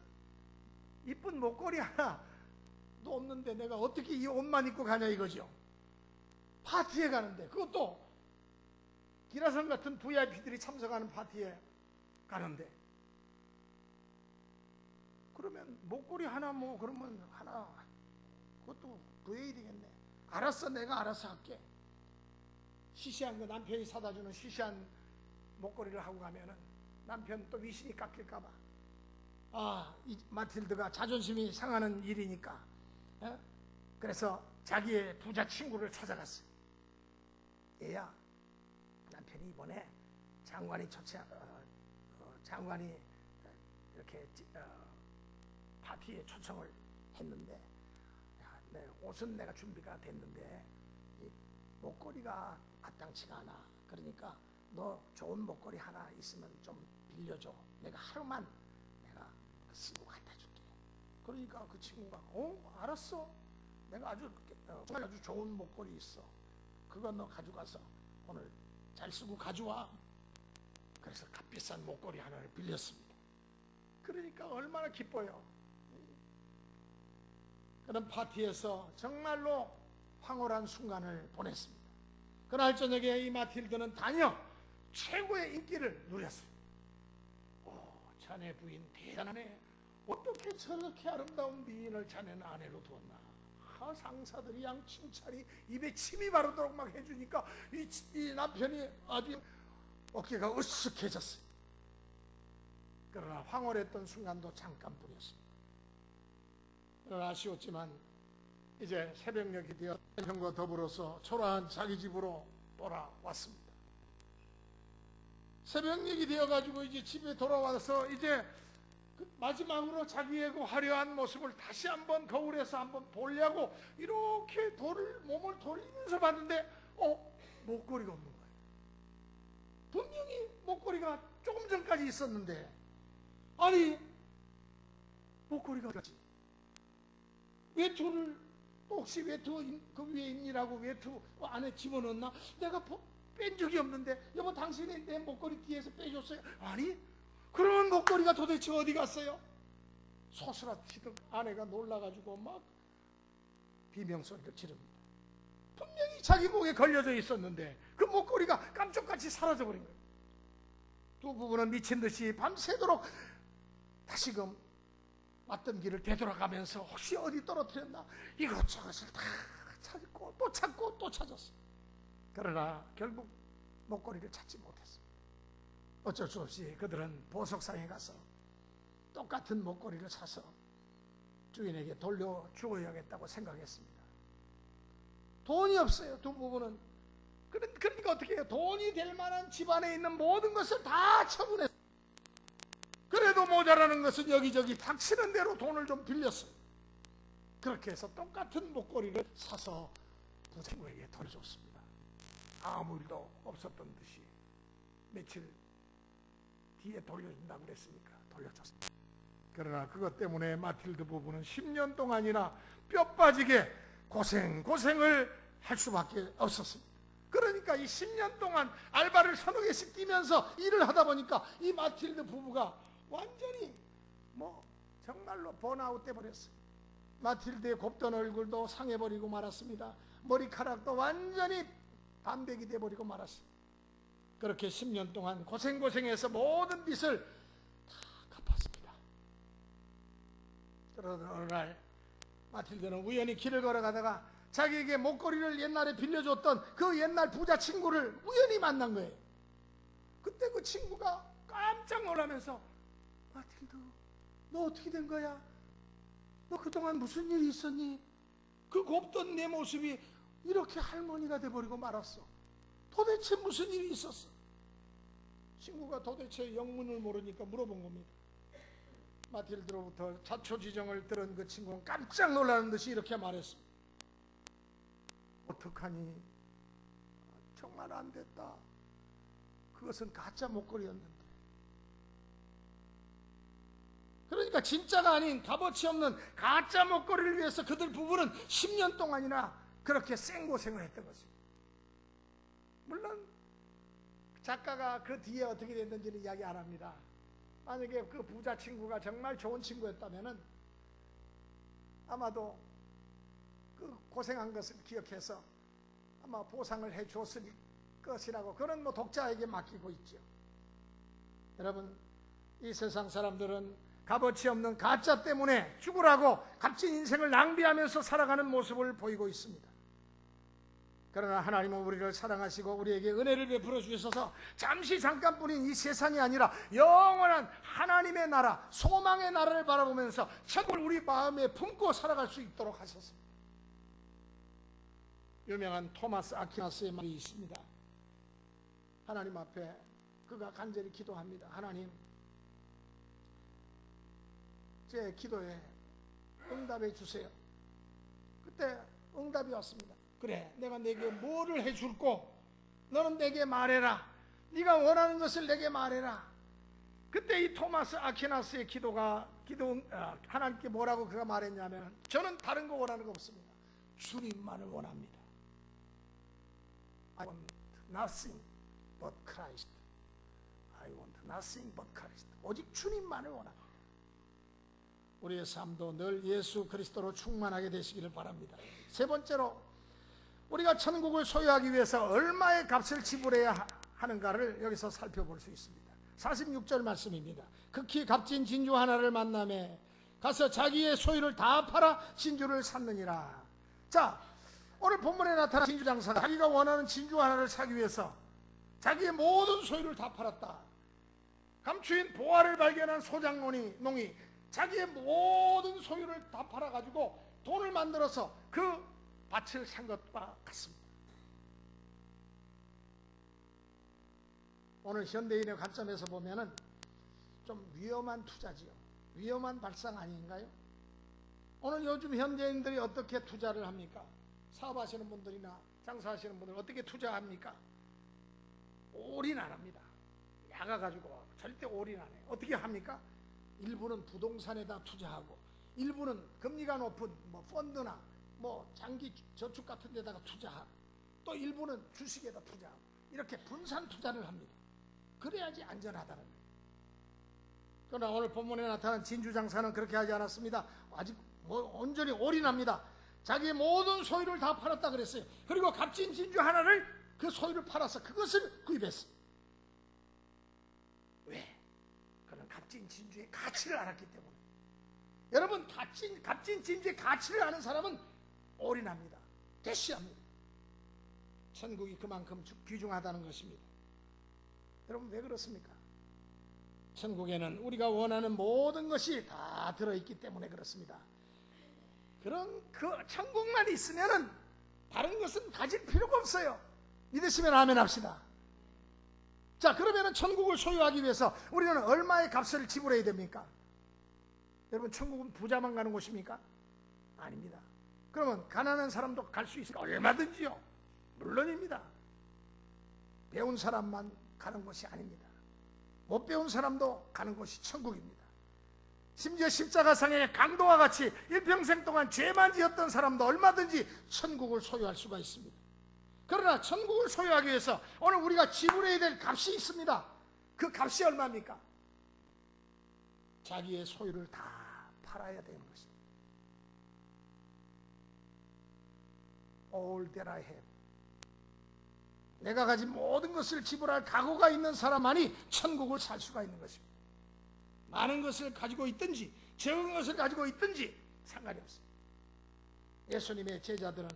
이쁜 목걸이 하나도 없는데 내가 어떻게 이 옷만 입고 가냐 이거죠. 파티에 가는데, 그것도 기라성 같은 VIP들이 참석하는 파티에 가는데, 그러면 목걸이 하나 그러면 하나, 그것도 VA 되겠네. 알았어, 내가 알아서 할게. 시시한 거 남편이 사다 주는 시시한 목걸이를 하고 가면은 남편 또 위신이 깎일까봐, 이 마틸드가 자존심이 상하는 일이니까, 그래서 자기의 부자 친구를 찾아갔어요. 얘야, 남편이 이번에 장관이 장관이 이렇게 파티에 초청을 했는데, 내 옷은 내가 준비가 됐는데 이 목걸이가 마땅치가 않아. 그러니까 너 좋은 목걸이 하나 있으면 좀 빌려줘. 내가 하루만 내가 쓰고 갖다 줄게. 그러니까 그 친구가 알았어. 내가 아주 좋은 목걸이 있어. 그거 너 가져가서 오늘 잘 쓰고 가져와. 그래서 값비싼 목걸이 하나를 빌렸습니다. 그러니까 얼마나 기뻐요. 그런 파티에서 정말로 황홀한 순간을 보냈습니다. 그날 저녁에 이 마틸드는 단연 최고의 인기를 누렸어요. 자네 부인 대단하네. 어떻게 저렇게 아름다운 미인을 자네는 아내로 두었나. 다 상사들이 양 칭찬이 입에 침이 바르도록 막 해주니까 이 남편이 아주 어깨가 으쓱해졌어요. 그러나 황홀했던 순간도 잠깐뿐이었습니다. 그러나 아쉬웠지만 이제 새벽녘이 되어 남편과 더불어서 초라한 자기 집으로 돌아왔습니다. 새벽녘이 되어가지고 이제 집에 돌아와서 이제 마지막으로 자기의 그 화려한 모습을 다시 한번 거울에서 한번 보려고 이렇게 몸을 돌리면서 봤는데 목걸이가 없는 거예요. 분명히 목걸이가 조금 전까지 있었는데, 아니 목걸이가 어디갔지? 외투를 또 혹시 외투 그 위에 입니라고 외투 안에 집어넣었나? 내가 뺀 적이 없는데 여보 당신이 내 목걸이 뒤에서 빼줬어요. 아니 그런 목걸이가 도대체 어디 갔어요? 소스라치던 아내가 놀라가지고 막 비명소리를 지릅니다. 분명히 자기 목에 걸려져 있었는데 그 목걸이가 깜짝같이 사라져버린 거예요. 두 부부는 미친 듯이 밤새도록 다시금 왔던 길을 되돌아가면서 혹시 어디 떨어뜨렸나 이것저것을 다 찾고 또 찾고 또 찾았어요. 그러나 결국 목걸이를 찾지 못했어요. 어쩔 수 없이 그들은 보석상에 가서 똑같은 목걸이를 사서 주인에게 돌려주어야겠다고 생각했습니다. 돈이 없어요. 두 부부는. 그러니까 어떻게 해요? 돈이 될 만한 집안에 있는 모든 것을 다 처분했어요. 그래도 모자라는 것은 여기저기 닥치는 대로 돈을 좀 빌렸어요. 그렇게 해서 똑같은 목걸이를 사서 부자에게 돌려줬습니다. 아무 일도 없었던 듯이 며칠 뒤에 돌려준다고 그랬으니까 돌려줬습니다. 그러나 그것 때문에 마틸드 부부는 10년 동안이나 뼈 빠지게 고생을 할 수밖에 없었습니다. 그러니까 이 10년 동안 알바를 서너 개씩 뛰면서 일을 하다 보니까 이 마틸드 부부가 완전히 정말로 번아웃 돼버렸어요. 마틸드의 곱던 얼굴도 상해버리고 말았습니다. 머리카락도 완전히 반백이 돼버리고 말았어요. 그렇게 10년 동안 고생해서 모든 빚을 다 갚았습니다. 그러던 어느 날 마틸드는 우연히 길을 걸어가다가 자기에게 목걸이를 옛날에 빌려줬던 그 옛날 부자 친구를 우연히 만난 거예요. 그때 그 친구가 깜짝 놀라면서 마틸드, 너 어떻게 된 거야? 너 그동안 무슨 일이 있었니? 그 곱던 내 모습이 이렇게 할머니가 돼버리고 말았어. 도대체 무슨 일이 있었어? 친구가 도대체 영문을 모르니까 물어본 겁니다. 마틸드로부터 자초지정을 들은 그 친구는 깜짝 놀라는 듯이 이렇게 말했습니다. 어떡하니? 정말 안 됐다. 그것은 가짜 목걸이였는데. 그러니까 진짜가 아닌 값어치 없는 가짜 목걸이를 위해서 그들 부부는 10년 동안이나 그렇게 생고생을 했던 것입니다. 물론 작가가 그 뒤에 어떻게 됐는지는 이야기 안 합니다. 만약에 그 부자 친구가 정말 좋은 친구였다면 아마도 그 고생한 것을 기억해서 아마 보상을 해줬을 것이라고 그런 독자에게 맡기고 있죠. 여러분, 이 세상 사람들은 값어치 없는 가짜 때문에 죽으라고 값진 인생을 낭비하면서 살아가는 모습을 보이고 있습니다. 그러나 하나님은 우리를 사랑하시고 우리에게 은혜를 베풀어 주셔서 잠시 잠깐뿐인 이 세상이 아니라 영원한 하나님의 나라, 소망의 나라를 바라보면서 천국을 우리 마음에 품고 살아갈 수 있도록 하셨습니다. 유명한 토마스 아퀴나스의 말이 있습니다. 하나님 앞에 그가 간절히 기도합니다. 하나님, 제 기도에 응답해 주세요. 그때 응답이 왔습니다. 그래, 내가 내게 뭐를 해줄꼬? 너는 내게 말해라. 네가 원하는 것을 내게 말해라. 그때 이 토마스 아퀴나스의 하나님께 뭐라고 그가 말했냐면, 저는 다른 거 원하는 거 없습니다. 주님만을 원합니다. I want nothing but Christ. I want nothing but Christ. 오직 주님만을 원합니다. 우리의 삶도 늘 예수 그리스도로 충만하게 되시기를 바랍니다. 세 번째로, 우리가 천국을 소유하기 위해서 얼마의 값을 지불해야 하는가를 여기서 살펴볼 수 있습니다. 46절 말씀입니다. 극히 값진 진주 하나를 만나매 가서 자기의 소유를 다 팔아 진주를 샀느니라. 자, 오늘 본문에 나타난 진주장사가 자기가 원하는 진주 하나를 사기 위해서 자기의 모든 소유를 다 팔았다. 감추인 보화를 발견한 소장농이 자기의 모든 소유를 다 팔아가지고 돈을 만들어서 그 밭을 산 것과 같습니다. 오늘 현대인의 관점에서 보면은 좀 위험한 투자지요. 위험한 발상 아닌가요? 오늘 요즘 현대인들이 어떻게 투자를 합니까? 사업하시는 분들이나 장사하시는 분들 어떻게 투자합니까? 올인 안 합니다. 야가가지고 절대 올인 안 해요. 어떻게 합니까? 일부는 부동산에다 투자하고, 일부는 금리가 높은 뭐 펀드나 뭐 장기 저축 같은 데다가 투자하고, 또 일부는 주식에다 투자하고, 이렇게 분산 투자를 합니다. 그래야지 안전하다는 거예요. 그러나 오늘 본문에 나타난 진주장사는 그렇게 하지 않았습니다. 아직 온전히 올인합니다. 자기의 모든 소유를 다 팔았다 그랬어요. 그리고 값진 진주 하나를, 그 소유를 팔아서 그것을 구입했어요. 왜? 그는 값진 진주의 가치를 알았기 때문에. 여러분, 값진 진주의 가치를 아는 사람은 올인합니다. 대시합니다. 천국이 그만큼 귀중하다는 것입니다. 여러분, 왜 그렇습니까? 천국에는 우리가 원하는 모든 것이 다 들어있기 때문에 그렇습니다. 그런 그 천국만 있으면은 다른 것은 가질 필요가 없어요. 믿으시면 아멘 합시다. 자, 그러면은 천국을 소유하기 위해서 우리는 얼마의 값을 지불해야 됩니까? 여러분, 천국은 부자만 가는 곳입니까? 아닙니다. 그러면 가난한 사람도 갈 수 있을까? 얼마든지요. 물론입니다. 배운 사람만 가는 곳이 아닙니다. 못 배운 사람도 가는 곳이 천국입니다. 심지어 십자가상의 강도와 같이 일평생 동안 죄만 지었던 사람도 얼마든지 천국을 소유할 수가 있습니다. 그러나 천국을 소유하기 위해서 오늘 우리가 지불해야 될 값이 있습니다. 그 값이 얼마입니까? 자기의 소유를 다 팔아야 되는 것입니다. All that I have. 내가 가진 모든 것을 지불할 각오가 있는 사람만이 천국을 살 수가 있는 것입니다. 많은 것을 가지고 있든지 적은 것을 가지고 있든지 상관이 없습니다. 예수님의 제자들은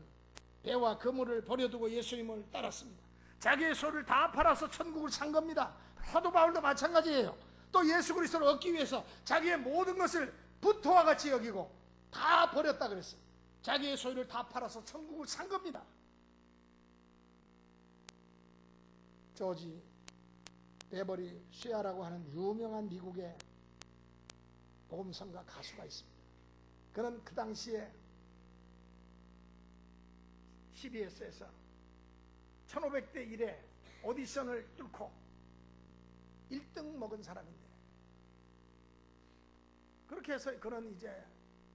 배와 그물을 버려두고 예수님을 따랐습니다. 자기의 소를 다 팔아서 천국을 산 겁니다. 사도 바울도 마찬가지예요. 또 예수 그리스도를 얻기 위해서 자기의 모든 것을 부토와 같이 여기고 다 버렸다 그랬어요. 자기의 소유를 다 팔아서 천국을 산 겁니다. 조지 베버리 쉐아라고 하는 유명한 미국의 복음성가 가수가 있습니다. 그는 그 당시에 CBS에서 1500대 1에 오디션을 뚫고 1등 먹은 사람인데, 그렇게 해서 그는 이제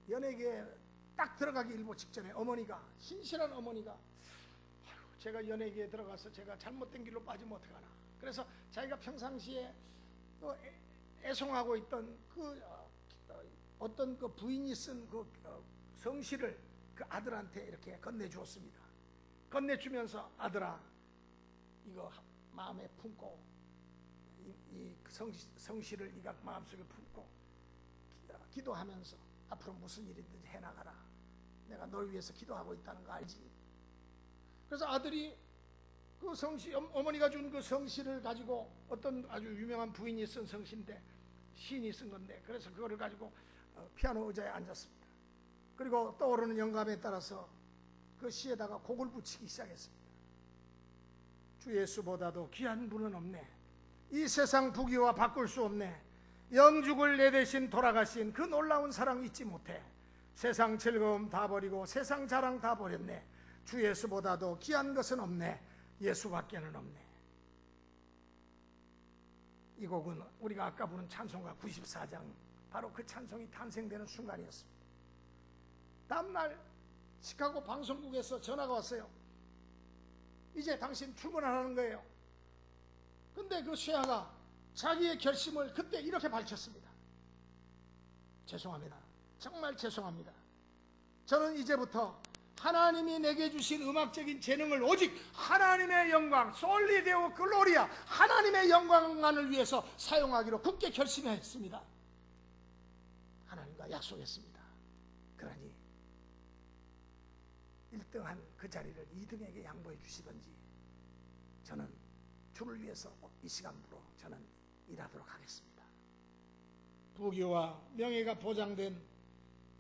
연예계에 딱 들어가기 일보 직전에 어머니가, 신실한 어머니가, 제가 연예계에 들어가서 제가 잘못된 길로 빠지면 어떡하나. 그래서 자기가 평상시에 애송하고 있던 어떤 그 부인이 쓴 그 성시를 그 아들한테 이렇게 건네주었습니다. 건네주면서, 아들아, 이거 마음에 품고, 이 성시를 네가 마음속에 품고 기도하면서 앞으로 무슨 일이든지 해나가라. 내가 널 위해서 기도하고 있다는 거 알지? 그래서 아들이 그 성시, 어머니가 준 그 성시를 가지고, 어떤 아주 유명한 부인이 쓴 성시인데, 시인이 쓴 건데, 그래서 그거를 가지고 피아노 의자에 앉았습니다. 그리고 떠오르는 영감에 따라서 그 시에다가 곡을 붙이기 시작했습니다. 주 예수보다도 귀한 분은 없네. 이 세상 부귀와 바꿀 수 없네. 영죽을 내 대신 돌아가신 그 놀라운 사랑 잊지 못해. 세상 즐거움 다 버리고 세상 자랑 다 버렸네. 주 예수보다도 귀한 것은 없네. 예수밖에는 없네. 이 곡은 우리가 아까 부른 찬송가 94장, 바로 그 찬송이 탄생되는 순간이었습니다. 다음날 시카고 방송국에서 전화가 왔어요. 이제 당신 출근하라는 거예요. 근데 그 쉐아가 자기의 결심을 그때 이렇게 밝혔습니다. 죄송합니다. 정말 죄송합니다. 저는 이제부터 하나님이 내게 주신 음악적인 재능을 오직 하나님의 영광, 솔리 데오 글로리아, 하나님의 영광만을 위해서 사용하기로 굳게 결심했습니다. 하나님과 약속했습니다. 그러니 1등한 그 자리를 2등에게 양보해 주시든지 저는 주를 위해서 이 시간부로 저는 일하도록 하겠습니다. 부귀와 명예가 보장된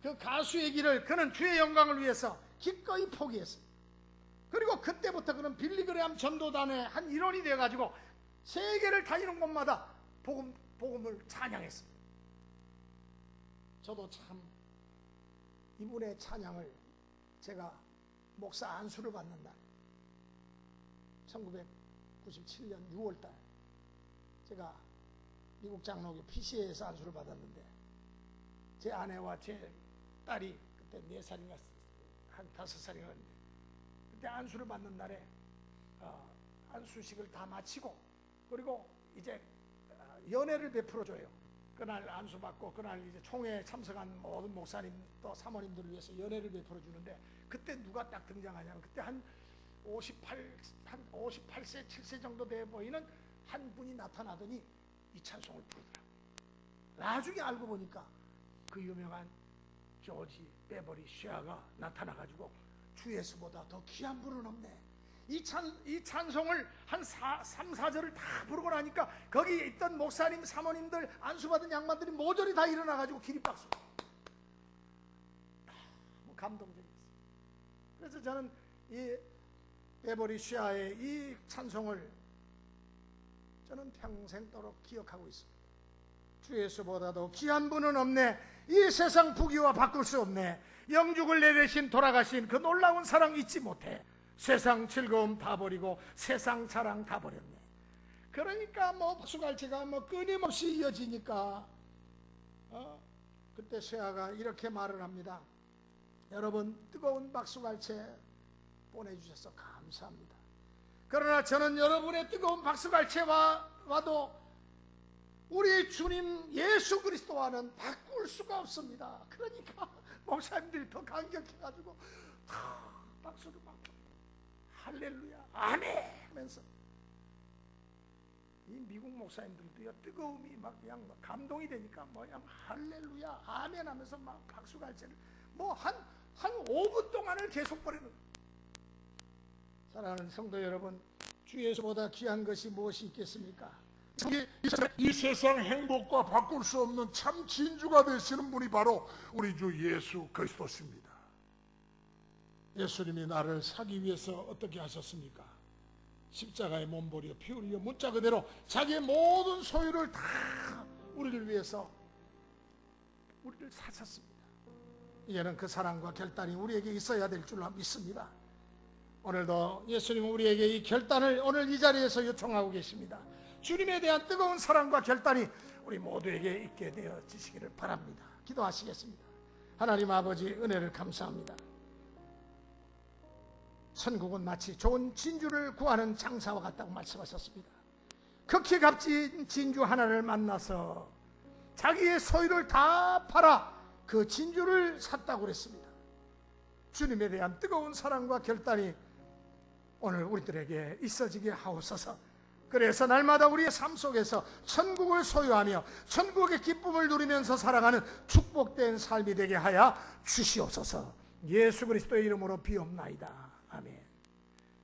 그 가수의 길을 그는 주의 영광을 위해서 기꺼이 포기했습니다. 그리고 그때부터 그는 빌리그레암 전도단의 한 일원이 되어가지고 세계를 다니는 곳마다 복음을 찬양했습니다. 저도 참 이분의 찬양을 제가 목사 안수를 받는 날 1997년 6월달 제가 미국 장로교 PCA에서 안수를 받았는데 제 아내와 제 딸이 그때 4살인가 한 5살인가 했는데 그때 안수를 받는 날에 안수식을 다 마치고 그리고 이제 연회를 베풀어줘요. 그날 안수받고 그날 이제 총회에 참석한 모든 목사님 또 사모님들을 위해서 연회를 베풀어주는데 그때 누가 딱 등장하냐면 그때 한 58세 7세 정도 돼 보이는 한 분이 나타나더니 이 찬송을 부르더라고요. 나중에 알고 보니까 그 유명한 조지 베버리 쉐아가 나타나가지고 주 예수보다 더 귀한 분은 없네. 이 찬송을 한 3, 4절을 다 부르고 나니까 거기 있던 목사님, 사모님들, 안수받은 양반들이 모조리 다 일어나가지고 기립박수. 너무 감동적이었어요. 그래서 저는 이 베버리 쉐아의 이 찬송을 저는 평생도록 기억하고 있습니다. 주 예수보다도 귀한 분은 없네. 이 세상 부귀와 바꿀 수 없네. 영죽을 내리신 돌아가신 그 놀라운 사랑 잊지 못해. 세상 즐거움 다 버리고 세상 자랑 다 버렸네. 그러니까 박수갈채가 끊임없이 이어지니까 그때 쉐아가 이렇게 말을 합니다. 여러분 뜨거운 박수갈채 보내주셔서 감사합니다. 그러나 저는 여러분의 뜨거운 박수갈채와도 우리 주님 예수 그리스도와는 바꿀 수가 없습니다. 그러니까 목사님들이 더 감격해가지고 박수를 막 할렐루야 아멘 하면서 이 미국 목사님들도요 뜨거움이 막 그냥 감동이 되니까 그냥 할렐루야 아멘 하면서 막 박수갈채를 한 5분 동안을 계속 버리는 거예요. 사랑하는 성도 여러분, 주 예수보다 귀한 것이 무엇이 있겠습니까? 이 세상 행복과 바꿀 수 없는 참 진주가 되시는 분이 바로 우리 주 예수 그리스도십니다. 예수님이 나를 사기 위해서 어떻게 하셨습니까? 십자가에 몸버려 피 흘려 문자 그대로 자기의 모든 소유를 다 우리를 위해서 우리를 사셨습니다. 이제는 그 사랑과 결단이 우리에게 있어야 될 줄 믿습니다. 오늘도 예수님은 우리에게 이 결단을 오늘 이 자리에서 요청하고 계십니다. 주님에 대한 뜨거운 사랑과 결단이 우리 모두에게 있게 되어지시기를 바랍니다. 기도하시겠습니다. 하나님 아버지 은혜를 감사합니다. 천국은 마치 좋은 진주를 구하는 장사와 같다고 말씀하셨습니다. 극히 값진 진주 하나를 만나서 자기의 소유를 다 팔아 그 진주를 샀다고 그랬습니다. 주님에 대한 뜨거운 사랑과 결단이 오늘 우리들에게 있어지게 하옵소서. 그래서 날마다 우리의 삶 속에서 천국을 소유하며 천국의 기쁨을 누리면서 살아가는 축복된 삶이 되게 하여 주시옵소서. 예수 그리스도의 이름으로 비옵나이다. 아멘.